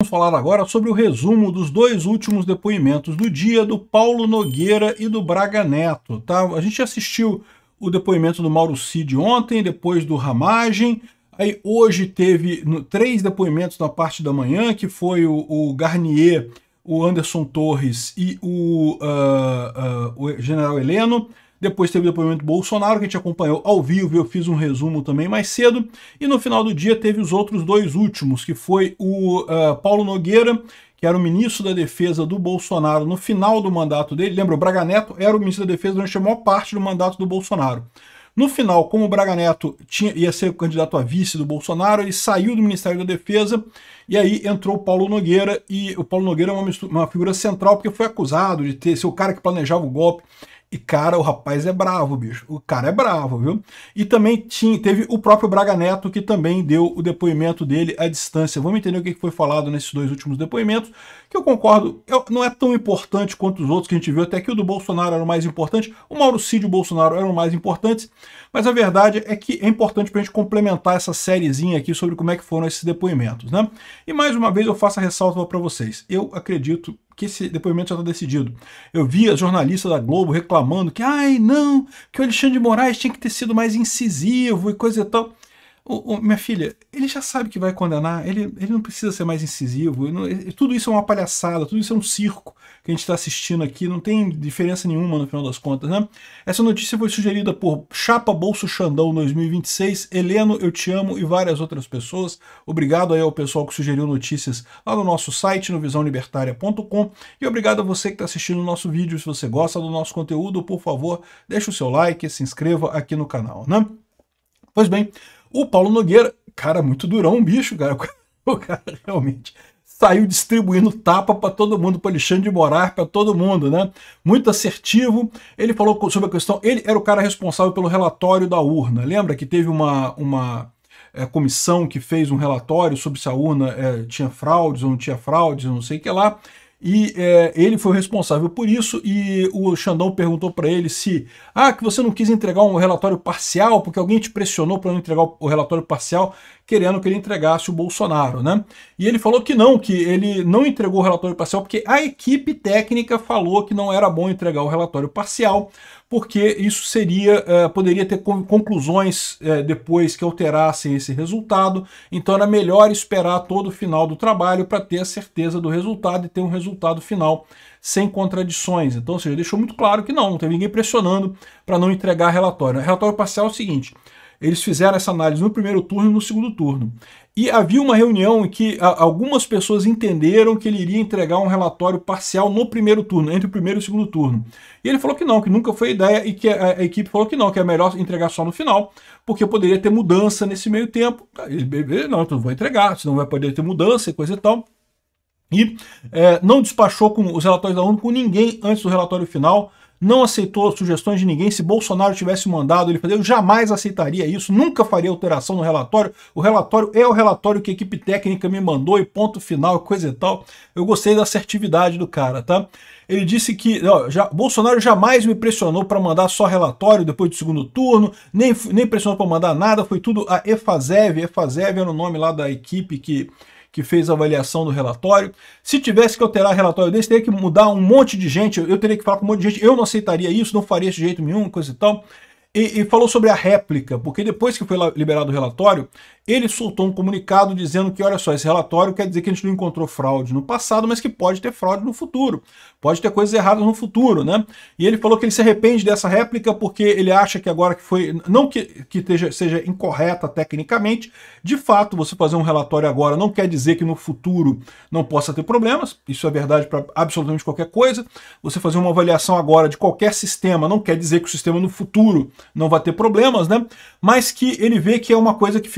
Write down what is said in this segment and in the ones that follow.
Vamos falar agora sobre o resumo dos dois últimos depoimentos do dia do Paulo Nogueira e do Braga Neto. Tá? A gente assistiu o depoimento do Mauro Cid ontem, depois do Ramagem. Aí hoje teve 3 depoimentos na parte da manhã, que foi o Garnier, o Anderson Torres e o General Heleno. Depois teve o depoimento do Bolsonaro, que a gente acompanhou ao vivo, eu fiz um resumo também mais cedo. E no final do dia teve os outros dois últimos, que foi o Paulo Nogueira, que era o ministro da Defesa do Bolsonaro no final do mandato dele. Lembra, o Braga Neto era o ministro da Defesa durante a maior parte do mandato do Bolsonaro. No final, como o Braga Neto ia ser candidato a vice do Bolsonaro, ele saiu do Ministério da Defesa e aí entrou o Paulo Nogueira. E o Paulo Nogueira é uma figura central porque foi acusado de ser o cara que planejava o golpe. E, cara, o rapaz é bravo, bicho. O cara é bravo, viu? E também teve o próprio Braga Neto, que também deu o depoimento dele à distância. Vamos entender o que foi falado nesses dois últimos depoimentos, que eu concordo, não é tão importante quanto os outros que a gente viu. Até que o do Bolsonaro era o mais importante, o Mauro Cid e o Bolsonaro eram mais importantes, mas a verdade é que é importante para a gente complementar essa sériezinha aqui sobre como é que foram esses depoimentos, né? E mais uma vez eu faço a ressalva para vocês. Eu acredito que esse depoimento já está decidido. Eu vi a jornalista da Globo reclamando que, não, que o Alexandre de Moraes tinha que ter sido mais incisivo e coisa e tal. Minha filha, ele já sabe que vai condenar, ele não precisa ser mais incisivo, tudo isso é uma palhaçada, tudo isso é um circo que a gente está assistindo aqui, não tem diferença nenhuma no final das contas, né? Essa notícia foi sugerida por Chapa Bolso Xandão 2026, Heleno, eu te amo e várias outras pessoas. Obrigado aí ao pessoal que sugeriu notícias lá no nosso site, no visãolibertaria.com, e obrigado a você que está assistindo o nosso vídeo. Se você gosta do nosso conteúdo, por favor, deixe o seu like, se inscreva aqui no canal, né? Pois bem, o Paulo Nogueira, cara, muito durão, bicho, cara. O cara realmente saiu distribuindo tapa para todo mundo, para Alexandre de Moraes, para todo mundo, né? Muito assertivo. Ele falou sobre a questão, ele era o cara responsável pelo relatório da urna. Lembra que teve uma comissão que fez um relatório sobre se a urna tinha fraudes ou não tinha fraudes, não sei o que lá. E ele foi responsável por isso, e o Xandão perguntou para ele se que você não quis entregar um relatório parcial, porque alguém te pressionou para não entregar o relatório parcial, querendo que ele entregasse o Bolsonaro, né? E ele falou que ele não entregou o relatório parcial porque a equipe técnica falou que não era bom entregar o relatório parcial, porque isso poderia ter conclusões depois que alterassem esse resultado, então era melhor esperar todo o final do trabalho para ter a certeza do resultado e ter um resultado final sem contradições. Então, ou seja, deixou muito claro que não teve ninguém pressionando para não entregar relatório. O relatório parcial é o seguinte: eles fizeram essa análise no primeiro turno e no segundo turno. E havia uma reunião em que algumas pessoas entenderam que ele iria entregar um relatório parcial no primeiro turno, entre o primeiro e o segundo turno. E ele falou que não, que nunca foi ideia, e que a equipe falou que não, que é melhor entregar só no final, porque poderia ter mudança nesse meio tempo. Ele, não, então vou entregar, senão vai poder ter mudança e coisa e tal. E não despachou com os relatórios da ONU com ninguém antes do relatório final, não aceitou sugestões de ninguém. Se Bolsonaro tivesse mandado ele fazer, eu jamais aceitaria isso, nunca faria alteração no relatório. O relatório é o relatório que a equipe técnica me mandou e ponto final, coisa e tal. Eu gostei da assertividade do cara, tá? Ele disse que Bolsonaro jamais me pressionou para mandar só relatório depois do segundo turno, nem pressionou para mandar nada, foi tudo a EFASEV. EFASEV era o nome lá da equipe que fez a avaliação do relatório. Se tivesse que alterar relatório desse, teria que mudar um monte de gente, eu teria que falar com um monte de gente, eu não aceitaria isso, não faria de jeito nenhum, coisa e tal. E falou sobre a réplica, porque depois que foi liberado o relatório, ele soltou um comunicado dizendo que, olha só, esse relatório quer dizer que a gente não encontrou fraude no passado, mas que pode ter fraude no futuro, pode ter coisas erradas no futuro, né? E ele falou que ele se arrepende dessa réplica porque ele acha que agora que foi, não que seja incorreta tecnicamente, de fato, você fazer um relatório agora não quer dizer que no futuro não possa ter problemas, isso é verdade para absolutamente qualquer coisa. Você fazer uma avaliação agora de qualquer sistema não quer dizer que o sistema no futuro não vai ter problemas, né? Mas que ele vê que é uma coisa que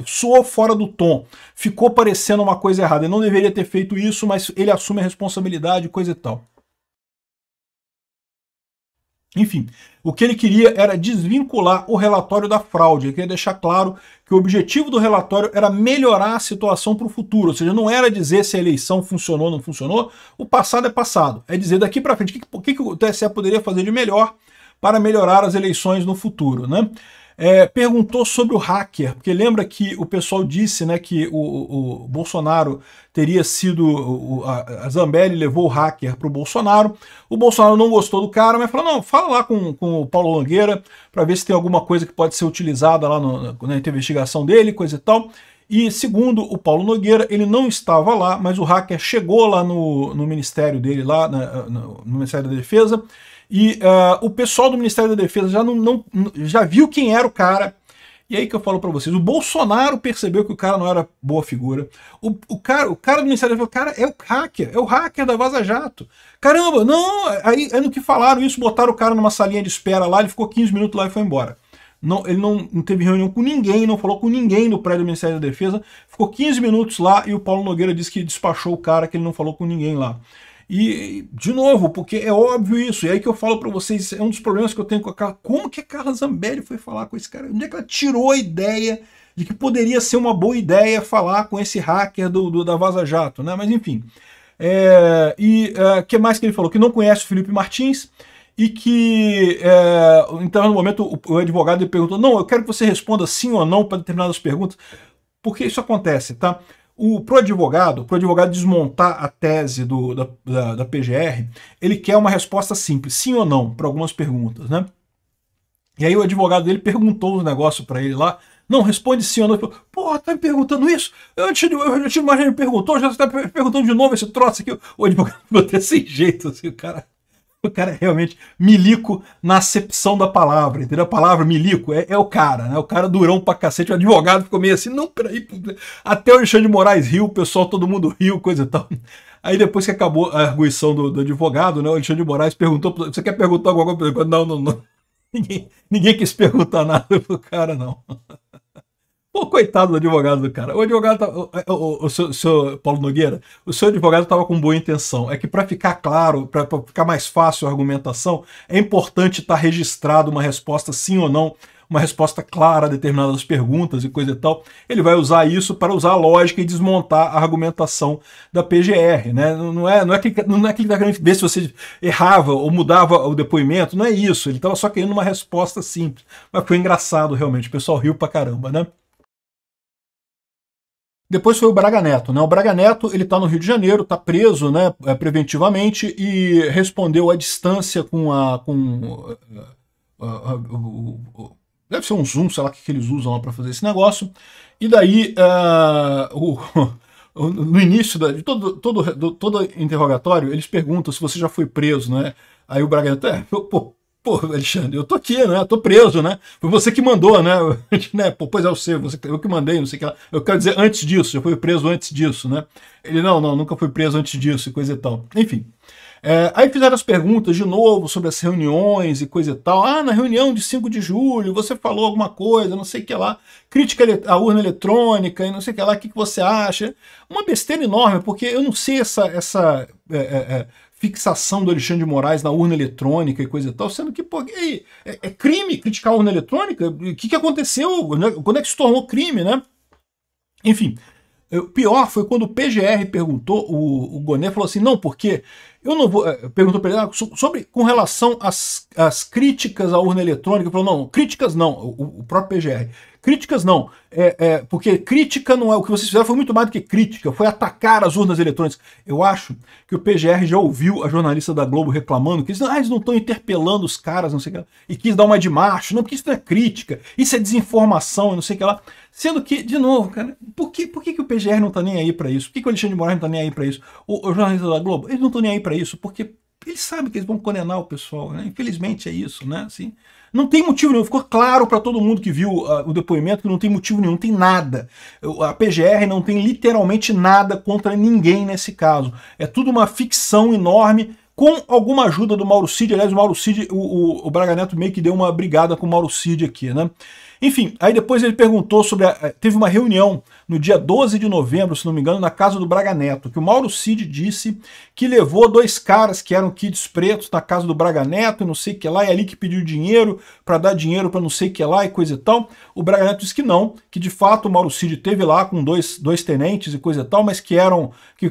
soou fora do tom, ficou parecendo uma coisa errada. Ele não deveria ter feito isso, mas ele assume a responsabilidade, coisa e tal. Enfim, o que ele queria era desvincular o relatório da fraude. Ele queria deixar claro que o objetivo do relatório era melhorar a situação para o futuro, ou seja, não era dizer se a eleição funcionou ou não funcionou, o passado é passado, é dizer daqui para frente o que o TSE poderia fazer de melhor para melhorar as eleições no futuro, né? perguntou sobre o hacker, porque lembra que o pessoal disse, né, que o Bolsonaro teria sido, a Zambelli levou o hacker para o Bolsonaro não gostou do cara, mas falou, não, fala lá com o Paulo Nogueira para ver se tem alguma coisa que pode ser utilizada lá na investigação dele, coisa e tal. E segundo o Paulo Nogueira, ele não estava lá, mas o hacker chegou lá no ministério dele, lá no Ministério da Defesa, e o pessoal do Ministério da Defesa já viu quem era o cara. E aí que eu falo para vocês, o Bolsonaro percebeu que o cara não era boa figura. O cara do Ministério da Defesa, cara, é o hacker da Vaza Jato. Caramba, não, aí no que falaram isso, botaram o cara numa salinha de espera lá, ele ficou 15 minutos lá e foi embora. Não, ele não teve reunião com ninguém, não falou com ninguém no prédio do Ministério da Defesa, ficou 15 minutos lá e o Paulo Nogueira disse que despachou o cara, que ele não falou com ninguém lá. E, de novo, porque é óbvio isso, e aí que eu falo para vocês, é um dos problemas que eu tenho com a Carla. Como que a Carla Zambelli foi falar com esse cara? Onde é que ela tirou a ideia de que poderia ser uma boa ideia falar com esse hacker da Vaza Jato, né? Mas enfim. Que mais que ele falou? Que não conhece o Felipe Martins e que, então no momento o advogado ele perguntou, não, eu quero que você responda sim ou não para determinadas perguntas, porque isso acontece, tá? Pro advogado desmontar a tese da PGR, ele quer uma resposta simples, sim ou não, para algumas perguntas, né? E aí o advogado dele perguntou os negócios para ele lá, não, responde sim ou não. Ele falou, porra, tá me perguntando isso? Eu já tinha mais gente me perguntou, já está perguntando de novo esse troço aqui. O advogado ficou desse jeito, assim, o cara é realmente milico na acepção da palavra, entendeu? A palavra milico é o cara, né? O cara durão pra cacete, o advogado ficou meio assim, não, peraí, até o Alexandre de Moraes riu, o pessoal, todo mundo riu, coisa e tal. Aí depois que acabou a arguição do advogado, né, o Alexandre de Moraes perguntou, você quer perguntar alguma coisa? Não. Ninguém quis perguntar nada pro cara, não. Pô, coitado do advogado do cara. O advogado, o seu Paulo Nogueira, o seu advogado estava com boa intenção. É que para ficar claro, para ficar mais fácil a argumentação, é importante estar registrado uma resposta sim ou não, uma resposta clara a determinadas perguntas e coisa e tal. Ele vai usar isso para usar a lógica e desmontar a argumentação da PGR, né? Não é que ele está querendo ver se você errava ou mudava o depoimento, não é isso. Ele estava só querendo uma resposta simples. Mas foi engraçado realmente, o pessoal riu pra caramba, né? Depois foi o Braga Neto, né? O Braga Neto, ele tá no Rio de Janeiro, tá preso, né, preventivamente, e respondeu à distância deve ser um Zoom, sei lá o que eles usam lá para fazer esse negócio. E daí, no início de todo interrogatório, eles perguntam se você já foi preso, né? Aí o Braga Neto, pô, Alexandre, eu tô aqui, né? Eu tô preso, né? Foi você que mandou, né? Pô, pois é, eu que mandei, não sei o que lá. Eu quero dizer, antes disso, já foi preso antes disso, né? Ele, não, nunca foi preso antes disso e coisa e tal. Enfim. Aí fizeram as perguntas de novo sobre as reuniões e coisa e tal. Ah, na reunião de 5 de julho, você falou alguma coisa, não sei o que lá. Crítica à urna eletrônica e não sei o que lá, o que você acha? Uma besteira enorme, porque eu não sei essa fixação do Alexandre de Moraes na urna eletrônica e coisa e tal, sendo que, pô, é crime criticar a urna eletrônica? O que aconteceu? Quando é que se tornou crime, né? Enfim, o pior foi quando o PGR perguntou, o Gonet falou assim, não, porque eu não vou... Perguntou para ele com relação às críticas à urna eletrônica, ele falou, não, críticas não, o próprio PGR. Críticas não, porque crítica não é o que vocês fizeram, foi muito mais do que crítica, foi atacar as urnas eletrônicas. Eu acho que o PGR já ouviu a jornalista da Globo reclamando que eles não estão interpelando os caras, não sei o que lá, e quis dar uma de macho, não, porque isso não é crítica, isso é desinformação, não sei o que lá. Sendo que, de novo, cara, por que o PGR não tá nem aí para isso? Por que o Alexandre de Moraes não tá nem aí para isso? O jornalista da Globo, eles não estão nem aí para isso, porque eles sabem que eles vão condenar o pessoal, né? Infelizmente é isso, né? Assim, não tem motivo nenhum, ficou claro para todo mundo que viu o depoimento que não tem motivo nenhum, não tem nada. A PGR não tem literalmente nada contra ninguém nesse caso. É tudo uma ficção enorme, com alguma ajuda do Mauro Cid. Aliás, o Mauro Cid, o Braga Neto meio que deu uma brigada com o Mauro Cid aqui, né? Enfim, aí depois ele perguntou sobre... teve uma reunião no dia 12 de novembro, se não me engano, na casa do Braga Neto, que o Mauro Cid disse que levou 2 caras que eram kids pretos na casa do Braga Neto e não sei o que lá, e ali que pediu dinheiro para dar dinheiro para não sei o que lá e coisa e tal. O Braga Neto disse que não, que de fato o Mauro Cid teve lá com dois tenentes e coisa e tal, mas que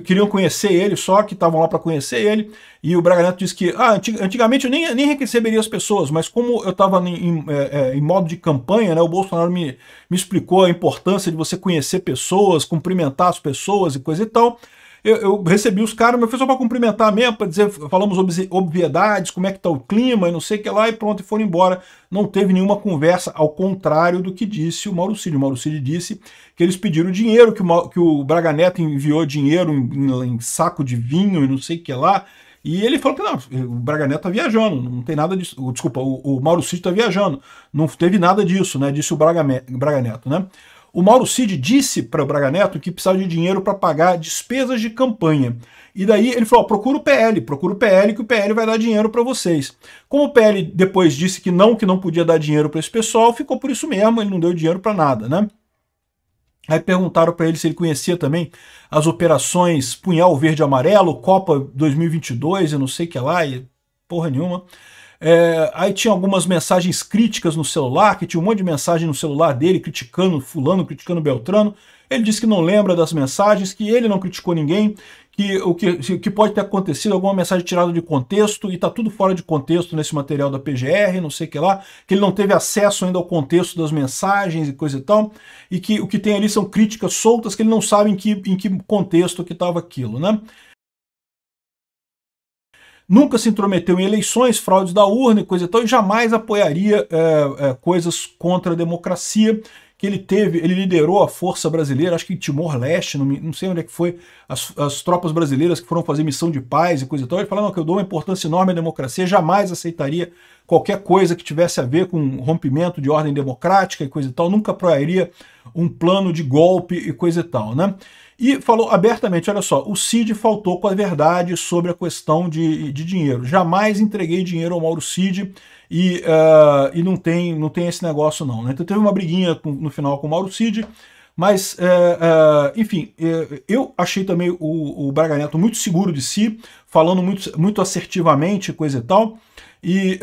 queriam conhecer ele só, que estavam lá para conhecer ele. E o Braga Neto disse que antigamente eu nem receberia as pessoas, mas como eu estava em modo de campanha, né, o Bolsonaro me explicou a importância de você conhecer pessoas, cumprimentar as pessoas e coisa e tal. Eu recebi os caras, mas foi só para cumprimentar mesmo, para dizer, falamos obviedades, como é que tá o clima e não sei o que lá, e pronto, e foram embora. Não teve nenhuma conversa, ao contrário do que disse o Mauro Cid. O Mauro Cid disse que eles pediram dinheiro, que o Braga Neto enviou dinheiro em saco de vinho e não sei o que lá. E ele falou que não, o Braga Neto tá viajando, não tem nada disso. Desculpa, o Mauro Cid tá viajando, não teve nada disso, né? Disse o Braga Neto, né? O Mauro Cid disse para o Braga Neto que precisava de dinheiro para pagar despesas de campanha. E daí ele falou, procura o PL que o PL vai dar dinheiro para vocês. Como o PL depois disse que não podia dar dinheiro para esse pessoal, ficou por isso mesmo, ele não deu dinheiro para nada, né? Aí perguntaram para ele se ele conhecia também as operações Punhal Verde e Amarelo, Copa 2022 e não sei o que lá, e porra nenhuma. Aí tinha algumas mensagens críticas no celular, que tinha um monte de mensagem no celular dele, criticando fulano, criticando Beltrano. Ele disse que não lembra das mensagens, que ele não criticou ninguém, que pode ter acontecido alguma mensagem tirada de contexto, e tá tudo fora de contexto nesse material da PGR, não sei o que lá, que ele não teve acesso ainda ao contexto das mensagens e coisa e tal, e que o que tem ali são críticas soltas que ele não sabe em que contexto que estava aquilo, né? Nunca se intrometeu em eleições, fraudes da urna e coisa e tal, e jamais apoiaria coisas contra a democracia, que ele liderou a força brasileira, acho que em Timor-Leste, não sei onde é que foi, as tropas brasileiras que foram fazer missão de paz e coisa e tal. Ele falou que eu dou uma importância enorme à democracia, jamais aceitaria qualquer coisa que tivesse a ver com rompimento de ordem democrática e coisa e tal, nunca apoiaria um plano de golpe e coisa e tal, né? E falou abertamente, olha só, o Cid faltou com a verdade sobre a questão de dinheiro. Jamais entreguei dinheiro ao Mauro Cid e não tem esse negócio não, né? Então teve uma briguinha no final com o Mauro Cid, mas, enfim, eu achei também o Braga Neto muito seguro de si, falando muito assertivamente, coisa e tal, e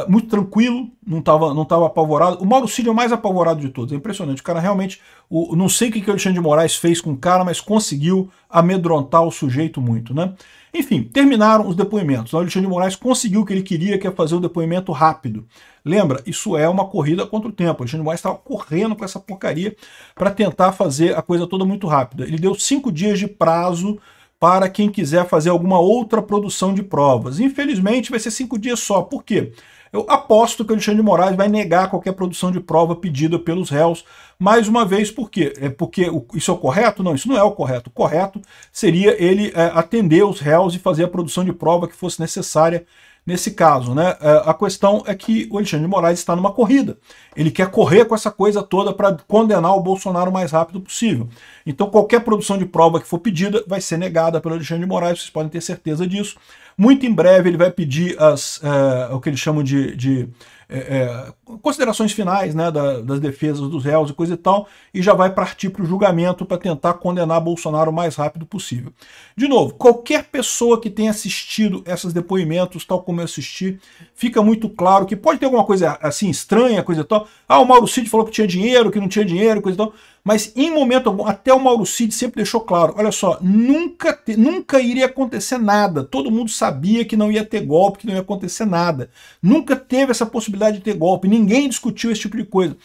muito tranquilo, não tava apavorado. O Mauro Cid é o mais apavorado de todos, é impressionante. O cara realmente, não sei o que o Alexandre de Moraes fez com o cara, mas conseguiu amedrontar o sujeito muito, né? Enfim, terminaram os depoimentos. O Alexandre de Moraes conseguiu o que ele queria, que é fazer o depoimento rápido. Lembra? Isso é uma corrida contra o tempo. O Alexandre de Moraes estava correndo com essa porcaria para tentar fazer a coisa toda muito rápida. Ele deu 5 dias de prazo para quem quiser fazer alguma outra produção de provas. Infelizmente vai ser 5 dias só. Por quê? Eu aposto que o Alexandre de Moraes vai negar qualquer produção de prova pedida pelos réus, mais uma vez. Por quê? Porque isso é o correto? Não, isso não é o correto. O correto seria ele atender os réus e fazer a produção de prova que fosse necessária nesse caso, né? A questão é que o Alexandre de Moraes está numa corrida. Ele quer correr com essa coisa toda para condenar o Bolsonaro o mais rápido possível. Então qualquer produção de prova que for pedida vai ser negada pelo Alexandre de Moraes, vocês podem ter certeza disso. Muito em breve ele vai pedir o que eles chamam de considerações finais, né, das defesas dos réus e coisa e tal, e já vai partir para o julgamento para tentar condenar Bolsonaro o mais rápido possível. De novo, qualquer pessoa que tenha assistido esses depoimentos, tal como eu assisti, fica muito claro que pode ter alguma coisa assim estranha, coisa e tal. O Mauro Cid falou que tinha dinheiro, que não tinha dinheiro, coisa e tal. Mas em momento algum, até o Mauro Cid sempre deixou claro, olha só, nunca iria acontecer nada. Todo mundo sabia que não ia ter golpe, que não ia acontecer nada. Nunca teve essa possibilidade de ter golpe, ninguém discutiu esse tipo de coisa.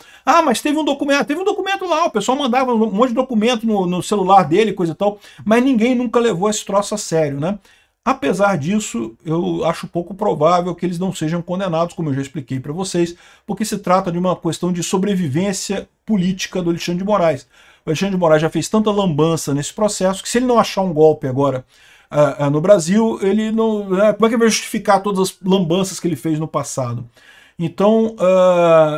Mas teve um documento lá, o pessoal mandava um monte de documento no celular dele, coisa e tal, mas ninguém nunca levou esse troço a sério, né? Apesar disso, eu acho pouco provável que eles não sejam condenados, como eu já expliquei para vocês, porque se trata de uma questão de sobrevivência política do Alexandre de Moraes. O Alexandre de Moraes já fez tanta lambança nesse processo que se ele não achar um golpe agora no Brasil, ele não... como é que ele vai justificar todas as lambanças que ele fez no passado? Então,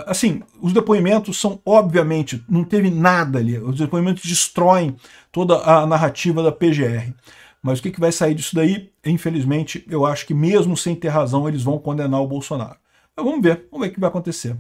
assim, os depoimentos são, obviamente, não teve nada ali. Os depoimentos destroem toda a narrativa da PGR. Mas o que vai sair disso daí? Infelizmente, eu acho que mesmo sem ter razão, eles vão condenar o Bolsonaro. Mas vamos ver o que vai acontecer.